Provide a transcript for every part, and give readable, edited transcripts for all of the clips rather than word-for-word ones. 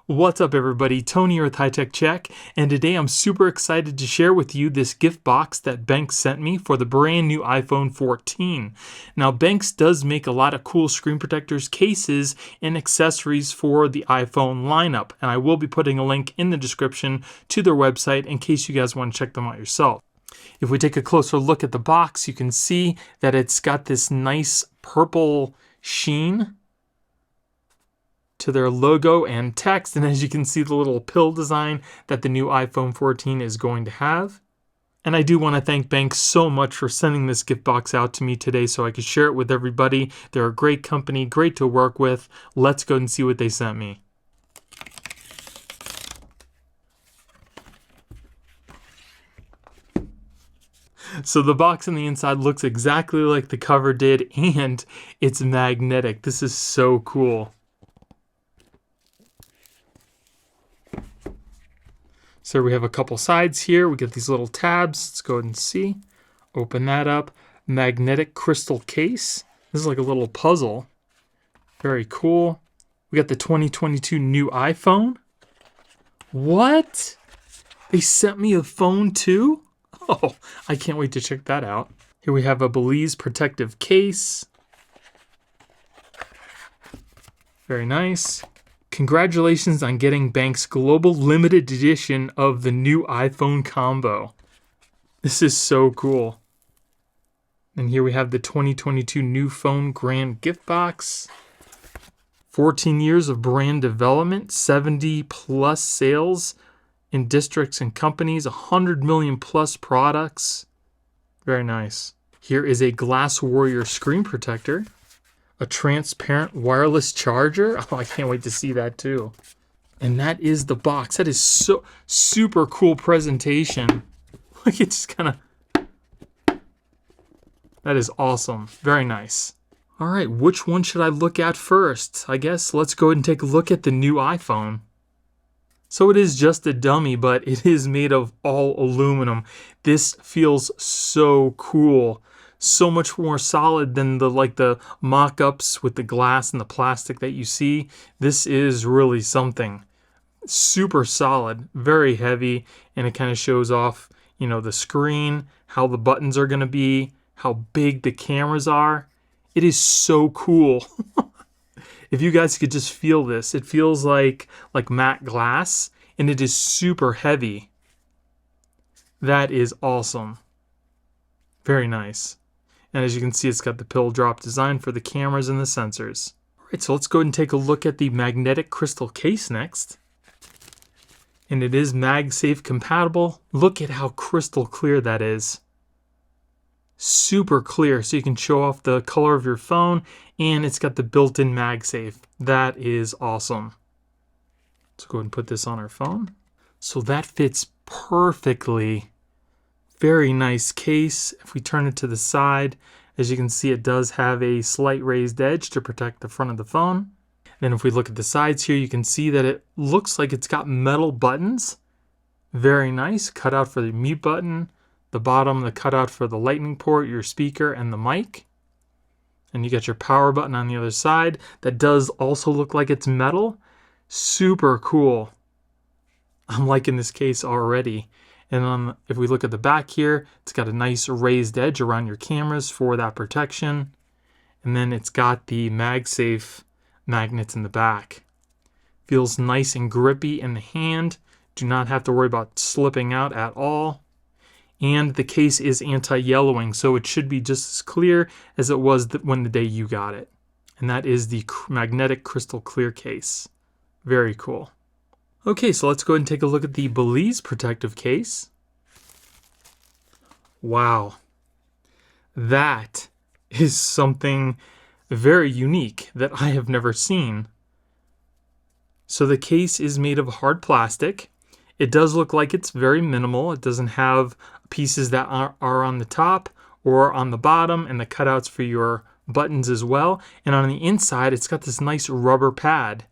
What's up everybody, Tony here with High Tech Check, and today I'm super excited to share with you this gift box that Banks sent me for the brand new iPhone 14. Now Banks does make a lot of cool screen protectors, cases, and accessories for the iPhone lineup, and I will be putting a link in the description to their website in case you guys want to check them out yourself. If we take a closer look at the box, you can see that it's got this nice purple sheen to their logo and text, and as you can see, the little pill design that the new iPhone 14 is going to have. And I do want to thank Banks so much for sending this gift box out to me today so I could share it with everybody. They're a great company, great to work with. Let's go and see what they sent me. So the box on the inside looks exactly like the cover did, and it's magnetic. This is so cool. So we have a couple sides here. We get these little tabs. Let's go ahead and see. Open that up. Magnetic crystal case. This is like a little puzzle. Very cool. We got the 2022 new iPhone. What? They sent me a phone too? Oh, I can't wait to check that out. Here we have a Belize protective case. Very nice. Congratulations on getting Banks' global limited edition of the new iPhone combo. This is so cool. And here we have the 2022 new phone grand gift box. 14 years of brand development, 70 plus sales in districts and companies, 100 million plus products. Very nice. Here is a Glass Warrior screen protector. A transparent wireless charger. Oh, I can't wait to see that too. And that is the box. That is so super cool presentation. Look, it just kind of... That is awesome. Very nice. All right, which one should I look at first? I guess let's go ahead and take a look at the new iPhone. So it is just a dummy, but it is made of all aluminum. This feels so cool. So much more solid than the mock-ups with the glass and the plastic that you see. This is really something. Super solid, very heavy, and it kind of shows off, you know, the screen, how the buttons are going to be, how big the cameras are. It is so cool. If you guys could just feel this, it feels like matte glass, and it is super heavy. That is awesome. Very nice. And as you can see, it's got the pill drop design for the cameras and the sensors. All right, so let's go ahead and take a look at the magnetic crystal case next. And it is MagSafe compatible. Look at how crystal clear that is. Super clear, so you can show off the color of your phone, and it's got the built-in MagSafe. That is awesome. Let's go ahead and put this on our phone. So that fits perfectly. Very nice case. If we turn it to the side, as you can see, it does have a slight raised edge to protect the front of the phone. Then if we look at the sides here, you can see that it looks like it's got metal buttons. Very nice. Cutout for the mute button. The bottom, the cutout for the lightning port, your speaker, and the mic. And you got your power button on the other side. That does also look like it's metal. Super cool. I'm liking this case already. And if we look at the back here, it's got a nice raised edge around your cameras for that protection. And then it's got the MagSafe magnets in the back. Feels nice and grippy in the hand. Do not have to worry about slipping out at all. And the case is anti-yellowing, so it should be just as clear as it was when the day you got it. And that is the magnetic crystal clear case. Very cool. Okay, so let's go ahead and take a look at the Belize protective case. Wow. That is something very unique that I have never seen. So the case is made of hard plastic. It does look like it's very minimal. It doesn't have pieces that are on the top or on the bottom, and the cutouts for your buttons as well. And on the inside, it's got this nice rubber pad.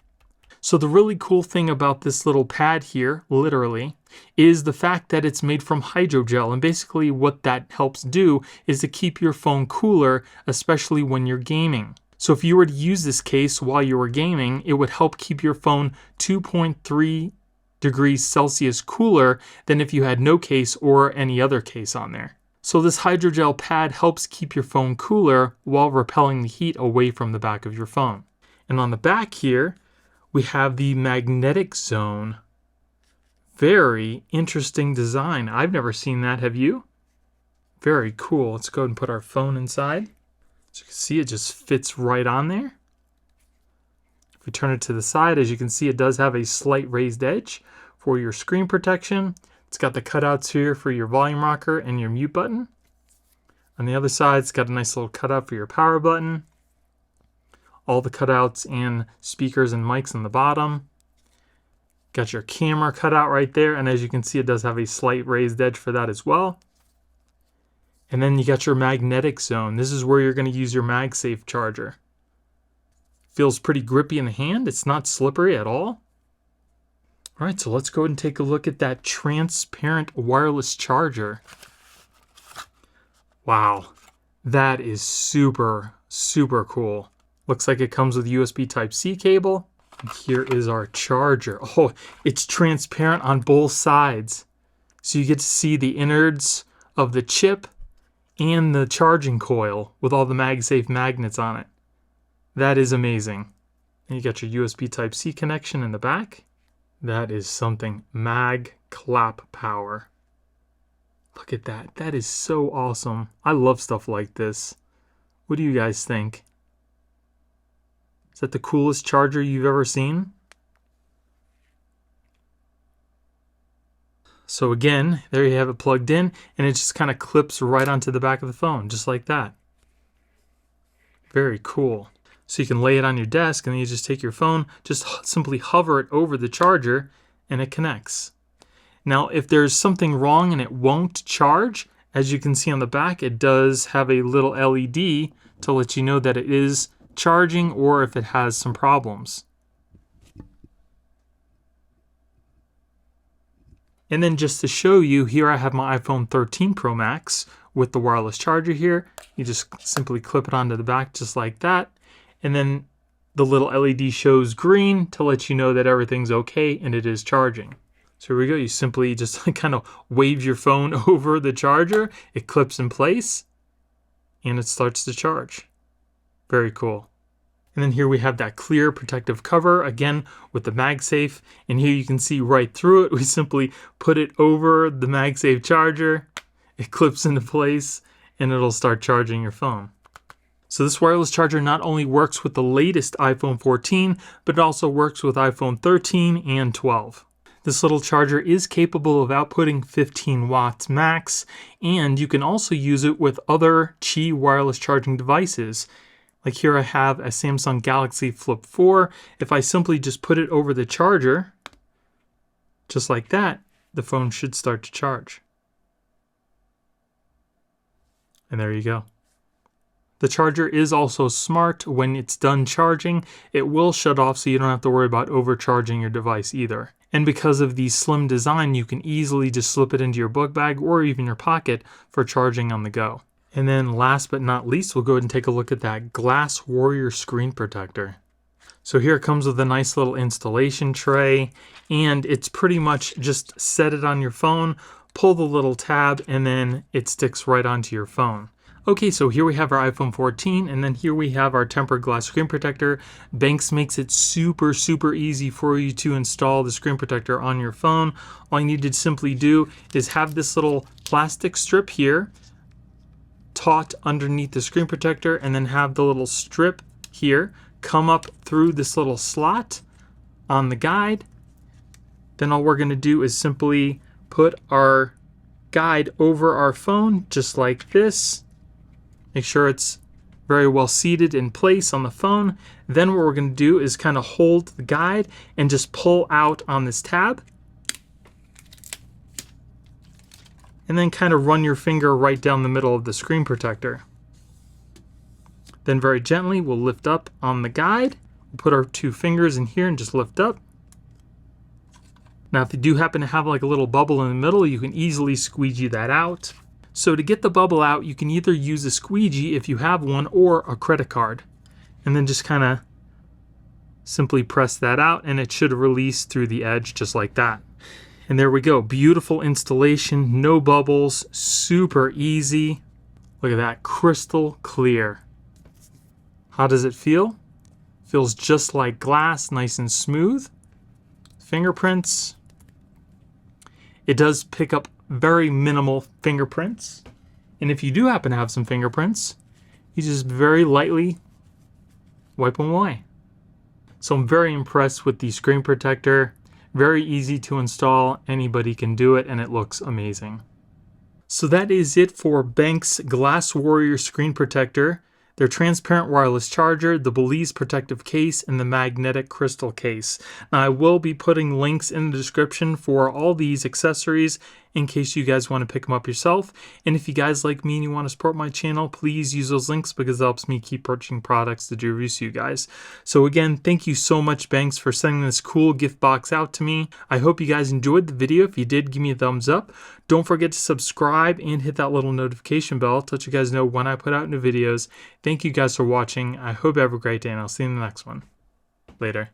So the really cool thing about this little pad here, literally, is the fact that it's made from hydrogel. And basically what that helps do is to keep your phone cooler, especially when you're gaming. So if you were to use this case while you were gaming, it would help keep your phone 2.3 degrees Celsius cooler than if you had no case or any other case on there. So this hydrogel pad helps keep your phone cooler while repelling the heat away from the back of your phone. And on the back here, we have the magnetic zone. Very interesting design. I've never seen that, have you? Very cool. Let's go ahead and put our phone inside. As you can see, it just fits right on there. If we turn it to the side, as you can see, it does have a slight raised edge for your screen protection. It's got the cutouts here for your volume rocker and your mute button. On the other side, it's got a nice little cutout for your power button. All the cutouts and speakers and mics on the bottom. Got your camera cutout right there, and as you can see, it does have a slight raised edge for that as well. And then you got your magnetic zone. This is where you're going to use your MagSafe charger. Feels pretty grippy in the hand. It's not slippery at all. All right, so let's go ahead and take a look at that transparent wireless charger. Wow, that is super, super cool. Looks like it comes with USB Type-C cable. And here is our charger. Oh, it's transparent on both sides. So you get to see the innards of the chip and the charging coil with all the MagSafe magnets on it. That is amazing. And you got your USB Type-C connection in the back. That is something. Mag Clap Power. Look at that. That is so awesome. I love stuff like this. What do you guys think? Is that the coolest charger you've ever seen? So again, there you have it plugged in, and it just kind of clips right onto the back of the phone, just like that. Very cool. So you can lay it on your desk, and then you just take your phone, just simply hover it over the charger, and it connects. Now, if there's something wrong and it won't charge, as you can see on the back, it does have a little LED to let you know that it is charging or if it has some problems. And then just to show you, here I have my iPhone 13 Pro Max with the wireless charger here. You just simply clip it onto the back just like that. And then the little LED shows green to let you know that everything's okay and it is charging. So here we go. You simply just kind of wave your phone over the charger. It clips in place and it starts to charge. Very cool. And then here we have that clear protective cover, again with the MagSafe. And here you can see right through it. We simply put it over the MagSafe charger. It clips into place and it'll start charging your phone. So this wireless charger not only works with the latest iPhone 14, but it also works with iPhone 13 and 12. This little charger is capable of outputting 15 watts max, and you can also use it with other Qi wireless charging devices. Like here I have a Samsung Galaxy Flip 4. If I simply just put it over the charger, just like that, the phone should start to charge. And there you go. The charger is also smart. When it's done charging, it will shut off so you don't have to worry about overcharging your device either. And because of the slim design, you can easily just slip it into your book bag or even your pocket for charging on the go. And then last but not least, we'll go ahead and take a look at that Glass Warrior screen protector. So here it comes with a nice little installation tray, and it's pretty much just set it on your phone, pull the little tab, and then it sticks right onto your phone. Okay, so here we have our iPhone 14, and then here we have our tempered glass screen protector. Banks makes it super, super easy for you to install the screen protector on your phone. All you need to simply do is have this little plastic strip here taut underneath the screen protector, and then have the little strip here come up through this little slot on the guide. Then all we're going to do is simply put our guide over our phone just like this. Make sure it's very well seated in place on the phone. Then what we're going to do is kind of hold the guide and just pull out on this tab. And then kind of run your finger right down the middle of the screen protector. Then very gently we'll lift up on the guide. We'll put our two fingers in here and just lift up. Now if you do happen to have like a little bubble in the middle, you can easily squeegee that out. So to get the bubble out, you can either use a squeegee if you have one or a credit card. and then just kind of simply press that out and it should release through the edge just like that. And there we go. Beautiful installation, no bubbles, super easy. Look at that, crystal clear. How does it feel? Feels just like glass, nice and smooth. Fingerprints. It does pick up very minimal fingerprints. And if you do happen to have some fingerprints, you just very lightly wipe them away. So I'm very impressed with the screen protector. Very easy to install. Anybody can do it and it looks amazing. So that is it for Benks Glass Warrior screen protector, their transparent wireless charger, the Belize protective case, and the magnetic crystal case. Now I will be putting links in the description for all these accessories in case you guys want to pick them up yourself. And if you guys like me and you want to support my channel, please use those links because it helps me keep purchasing products to do reviews to you guys. So again, thank you so much, Benks, for sending this cool gift box out to me. I hope you guys enjoyed the video. If you did, give me a thumbs up. Don't forget to subscribe and hit that little notification bell to let you guys know when I put out new videos. Thank you guys for watching. I hope you have a great day and I'll see you in the next one. Later.